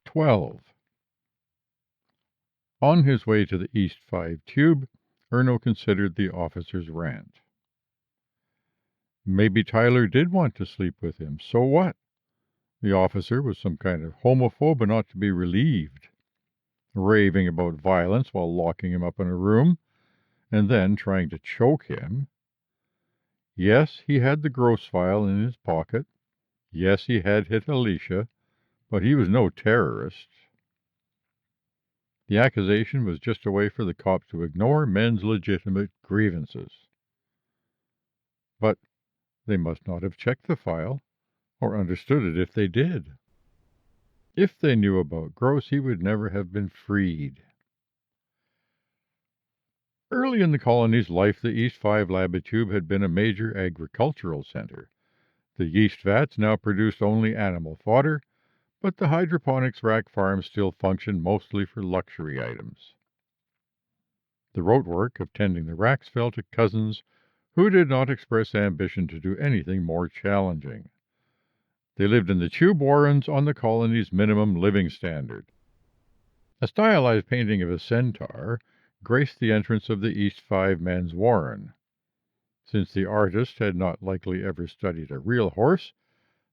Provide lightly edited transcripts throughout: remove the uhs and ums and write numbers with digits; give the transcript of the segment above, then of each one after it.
12. On his way to the East 5 tube, Erno considered the officer's rant. Maybe Tyler did want to sleep with him. So what? The officer was some kind of homophobe and ought to be relieved. Raving about violence while locking him up in a room, and then trying to choke him. Yes, he had the gross file in his pocket. Yes, he had hit Alicia, but he was no terrorist. The accusation was just a way for the cops to ignore men's legitimate grievances. But they must not have checked the file, or understood it if they did. If they knew about Gross, he would never have been freed. Early in the colony's life, the East 5 Labitube had been a major agricultural center. The yeast vats now produced only animal fodder, but the hydroponics rack farm still functioned mostly for luxury items. The rote work of tending the racks fell to cousins who did not express ambition to do anything more challenging. They lived in the tube warrens on the colony's minimum living standard. A stylized painting of a centaur graced the entrance of the East 5 men's warren. Since the artist had not likely ever studied a real horse,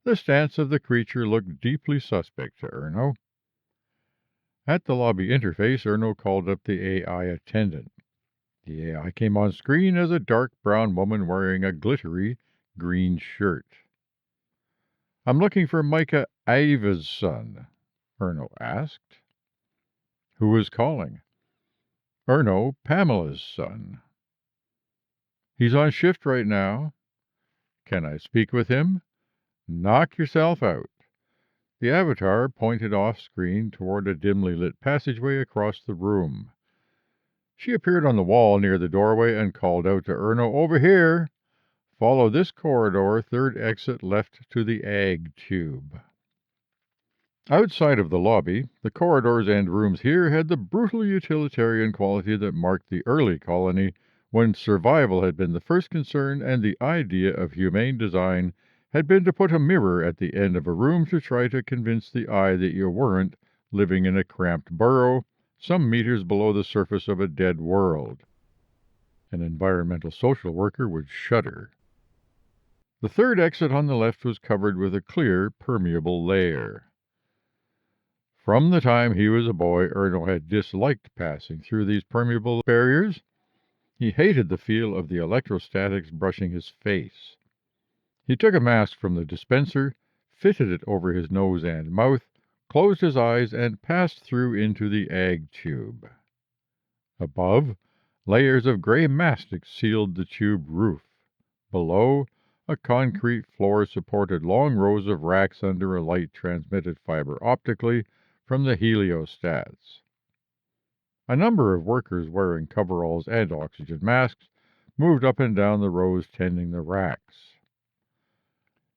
the stance of the creature looked deeply suspect to Erno. At the lobby interface, Erno called up the AI attendant. The AI came on screen as a dark brown woman wearing a glittery green shirt. "I'm looking for Micah Ava's son," Erno asked. "Who is calling?" "Erno, Pamela's son." "He's on shift right now." "Can I speak with him?" "Knock yourself out." The avatar pointed off-screen toward a dimly lit passageway across the room. She appeared on the wall near the doorway and called out to Erno, "Over here! Follow this corridor, third exit left to the ag tube." Outside of the lobby, the corridors and rooms here had the brutal utilitarian quality that marked the early colony, when survival had been the first concern and the idea of humane design had been to put a mirror at the end of a room to try to convince the eye that you weren't living in a cramped burrow some meters below the surface of a dead world. An environmental social worker would shudder. The third exit on the left was covered with a clear, permeable layer. From the time he was a boy, Erno had disliked passing through these permeable barriers. He hated the feel of the electrostatics brushing his face. He took a mask from the dispenser, fitted it over his nose and mouth, closed his eyes, and passed through into the ag tube. Above, layers of gray mastic sealed the tube roof. Below, a concrete floor supported long rows of racks under a light transmitted fiber optically from the heliostats. A number of workers wearing coveralls and oxygen masks moved up and down the rows tending the racks.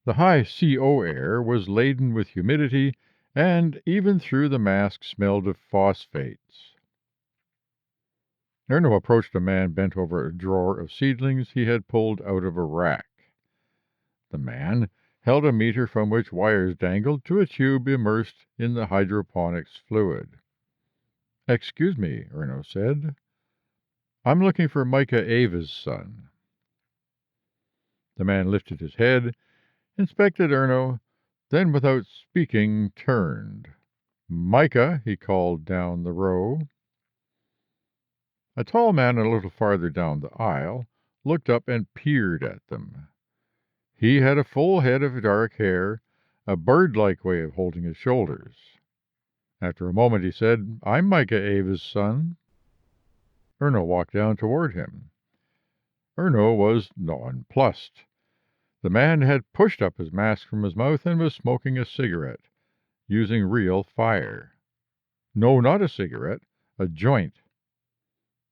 The high CO air was laden with humidity, and even through the mask smelled of phosphates. Erno approached a man bent over a drawer of seedlings he had pulled out of a rack. The man held a meter from which wires dangled to a tube immersed in the hydroponics fluid. "Excuse me," Erno said. "I'm looking for Micah Ava's son." The man lifted his head, inspected Erno, then without speaking turned. "Micah," he called down the row. A tall man a little farther down the aisle looked up and peered at them. He had a full head of dark hair, a bird-like way of holding his shoulders. After a moment he said, "I'm Micah Ava's son." Erno walked down toward him. Erno was nonplussed. The man had pushed up his mask from his mouth and was smoking a cigarette, using real fire. No, not a cigarette, a joint.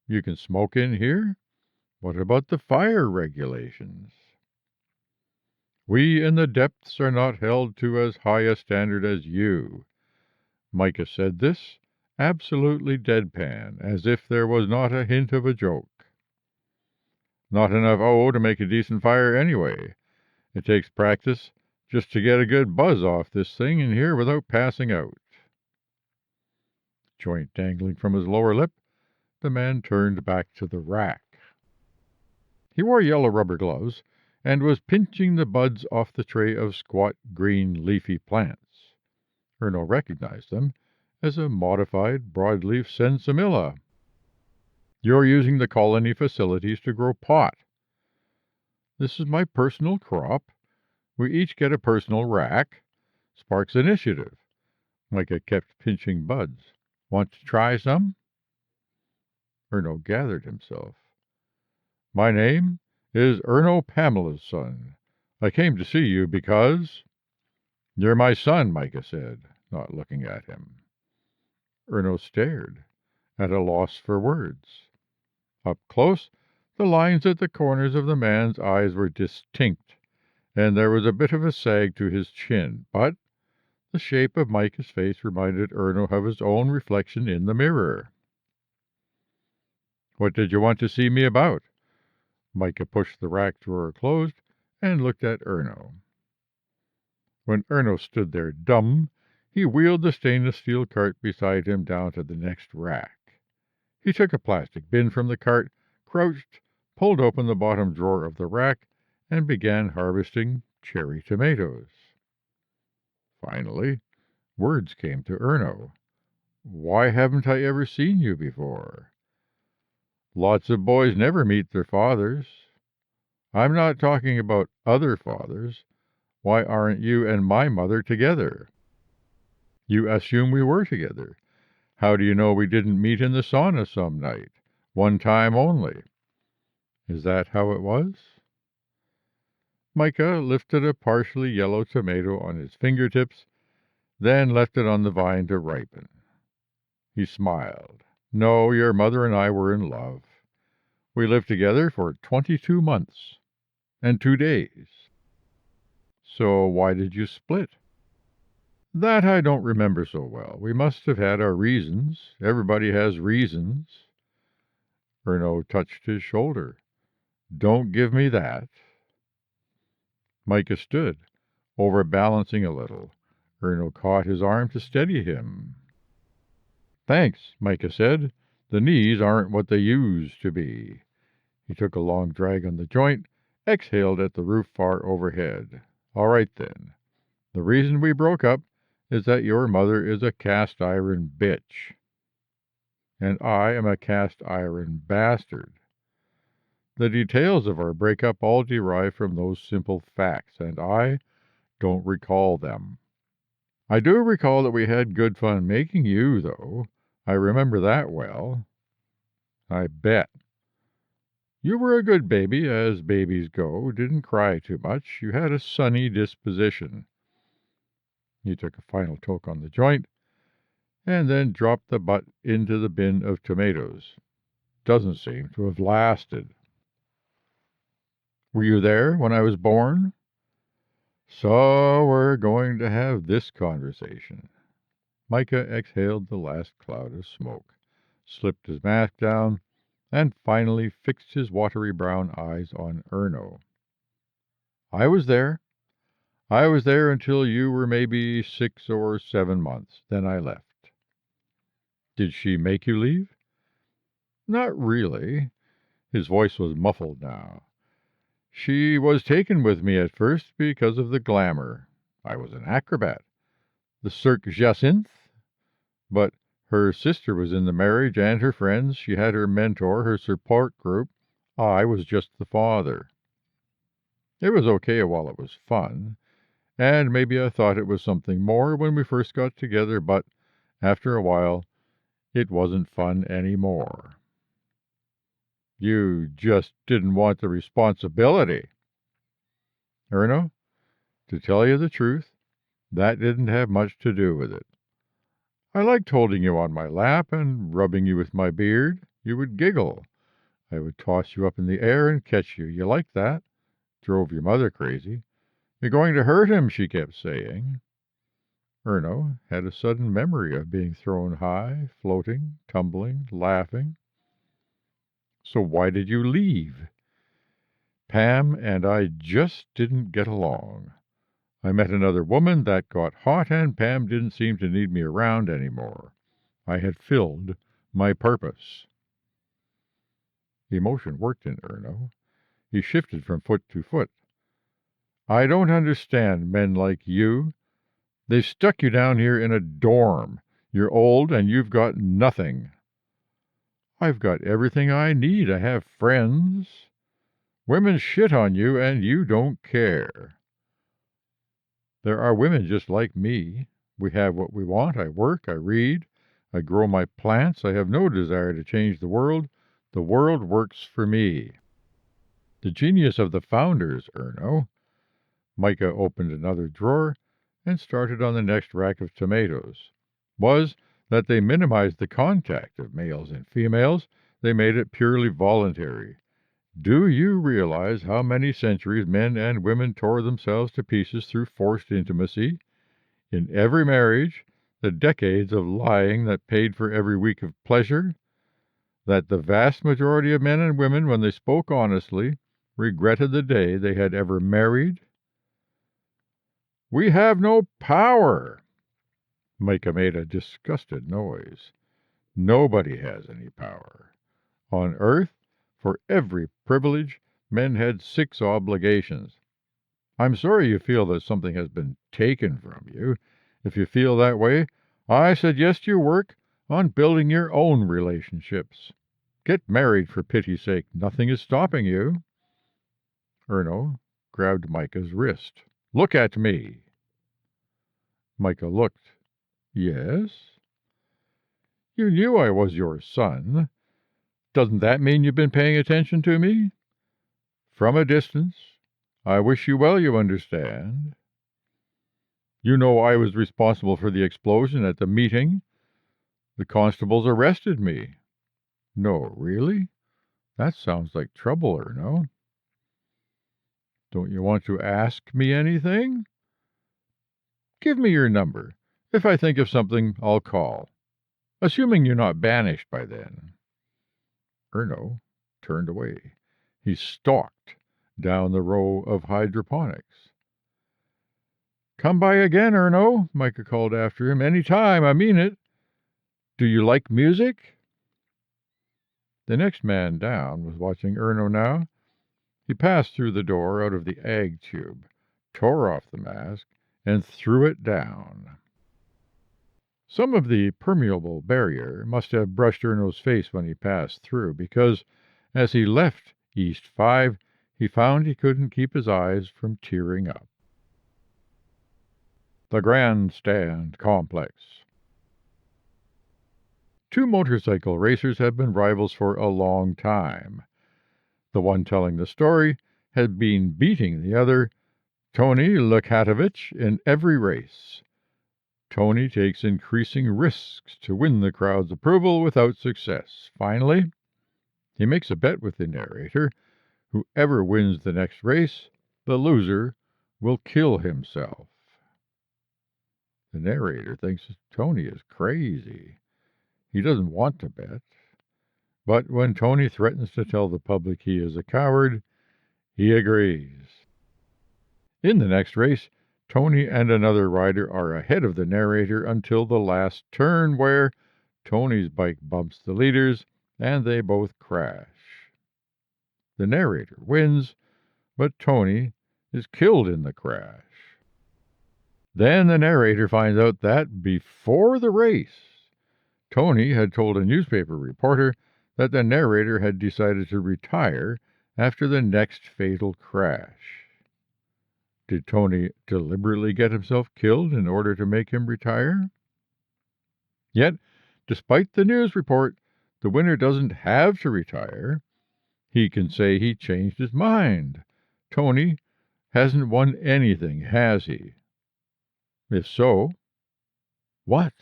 "You can smoke in here? What about the fire regulations?" "We in the depths are not held to as high a standard as you." Micah said this, absolutely deadpan, as if there was not a hint of a joke. "Not enough O to make a decent fire anyway. It takes practice just to get a good buzz off this thing in here without passing out." joint dangling from his lower lip, the man turned back to the rack. He wore yellow rubber gloves and was pinching the buds off the tray of squat green leafy plants. Erno recognized them as a modified broadleaf sensimilla. "You're using the colony facilities to grow pot. This is my personal crop. We each get a personal rack. Sparks initiative." Micah kept pinching buds. "Want to try some?" Erno gathered himself. "My name is Erno Pamela's son. I came to see you because—" "You're my son," Micah said, not looking at him. Erno stared, at a loss for words. Up close, the lines at the corners of the man's eyes were distinct, and there was a bit of a sag to his chin, but the shape of Micah's face reminded Erno of his own reflection in the mirror. "What did you want to see me about?" Micah pushed the rack drawer closed and looked at Erno. When Erno stood there dumb, he wheeled the stainless steel cart beside him down to the next rack. He took a plastic bin from the cart, crouched, pulled open the bottom drawer of the rack, and began harvesting cherry tomatoes. Finally, words came to Erno. "Why haven't I ever seen you before?" "Lots of boys never meet their fathers." "I'm not talking about other fathers. Why aren't you and my mother together?" "You assume we were together. How do you know we didn't meet in the sauna some night? One time only." "Is that how it was?" Micah lifted a partially yellow tomato on his fingertips, then left it on the vine to ripen. He smiled. "No, your mother and I were in love. We lived together for 22 months and 2 days. So why did you split?" "That I don't remember so well. We must have had our reasons. Everybody has reasons." Erno touched his shoulder. "Don't give me that." Micah stood, overbalancing a little. Erno caught his arm to steady him. "Thanks," Micah said. "The knees aren't what they used to be." He took a long drag on the joint, exhaled at the roof far overhead. "All right, then. The reason we broke up is that your mother is a cast-iron bitch, and I am a cast-iron bastard. The details of our breakup all derive from those simple facts, and I don't recall them. I do recall that we had good fun making you, though. I remember that well." "I bet." "You were a good baby, as babies go. Didn't cry too much. You had a sunny disposition." He took a final toke on the joint, and then dropped the butt into the bin of tomatoes. "Doesn't seem to have lasted." "Were you there when I was born?" "So we're going to have this conversation." Micah exhaled the last cloud of smoke, slipped his mask down, and finally fixed his watery brown eyes on Erno. "I was there. I was there until you were maybe 6 or 7 months. Then I left." "Did she make you leave?" "Not really." His voice was muffled now. "She was taken with me at first because of the glamour. I was an acrobat. The Cirque Jacinthe. But her sister was in the marriage and her friends. She had her mentor, her support group. I was just the father. It was okay while it was fun, and maybe I thought it was something more when we first got together, but after a while, it wasn't fun anymore." "You just didn't want the responsibility." "Erno, to tell you the truth, that didn't have much to do with it. I liked holding you on my lap and rubbing you with my beard. You would giggle. I would toss you up in the air and catch you. You liked that. Drove your mother crazy. 'You're going to hurt him,' she kept saying." Erno had a sudden memory of being thrown high, floating, tumbling, laughing. "So why did you leave?" "Pam and I just didn't get along. I met another woman that got hot, and Pam didn't seem to need me around anymore. I had filled my purpose. Emotion worked in Erno. He shifted from foot to foot. I don't understand men like you. They've stuck you down here in a dorm. You're old and you've got nothing. I've got everything I need. I have friends. Women shit on you and you don't care. There are women just like me. We have what we want. I work, I read, I grow my plants. I have no desire to change the world. The world works for me. The genius of the founders, Erno. Micah opened another drawer and started on the next rack of tomatoes, was that they minimized the contact of males and females. They made it purely voluntary. Do you realize how many centuries men and women tore themselves to pieces through forced intimacy? In every marriage, the decades of lying that paid for every week of pleasure? That the vast majority of men and women, when they spoke honestly, regretted the day they had ever married? We have no power. Micah made a disgusted noise. Nobody has any power. On earth, for every privilege, men had 6 obligations. I'm sorry you feel that something has been taken from you. If you feel that way, I suggest you work on building your own relationships. Get married, for pity's sake. Nothing is stopping you. Erno grabbed Micah's wrist. Look at me. Micah looked. Yes? You knew I was your son. Doesn't that mean you've been paying attention to me? From a distance. I wish you well, you understand. You know I was responsible for the explosion at the meeting. The constables arrested me. No, really? That sounds like trouble, Erno. Don't you want to ask me anything? Give me your number. If I think of something, I'll call. Assuming you're not banished by then. Erno turned away. He stalked down the row of hydroponics. Come by again, Erno, Micah called after him. Any time, I mean it. Do you like music? The next man down was watching Erno now. He passed through the door out of the ag tube, tore off the mask, and threw it down. Some of the permeable barrier must have brushed Erno's face when he passed through, because as he left East 5, he found he couldn't keep his eyes from tearing up. The Grandstand Complex. 2 motorcycle racers had been rivals for a long time. The one telling the story had been beating the other, Tony Lukatovich, in every race. Tony takes increasing risks to win the crowd's approval without success. Finally, he makes a bet with the narrator. Whoever wins the next race, the loser will kill himself. The narrator thinks Tony is crazy. He doesn't want to bet. But when Tony threatens to tell the public he is a coward, he agrees. In the next race, Tony and another rider are ahead of the narrator until the last turn, where Tony's bike bumps the leaders and they both crash. The narrator wins, but Tony is killed in the crash. Then the narrator finds out that before the race, Tony had told a newspaper reporter that the narrator had decided to retire after the next fatal crash. Did Tony deliberately get himself killed in order to make him retire? Yet, despite the news report, the winner doesn't have to retire. He can say he changed his mind. Tony hasn't won anything, has he? If so, what?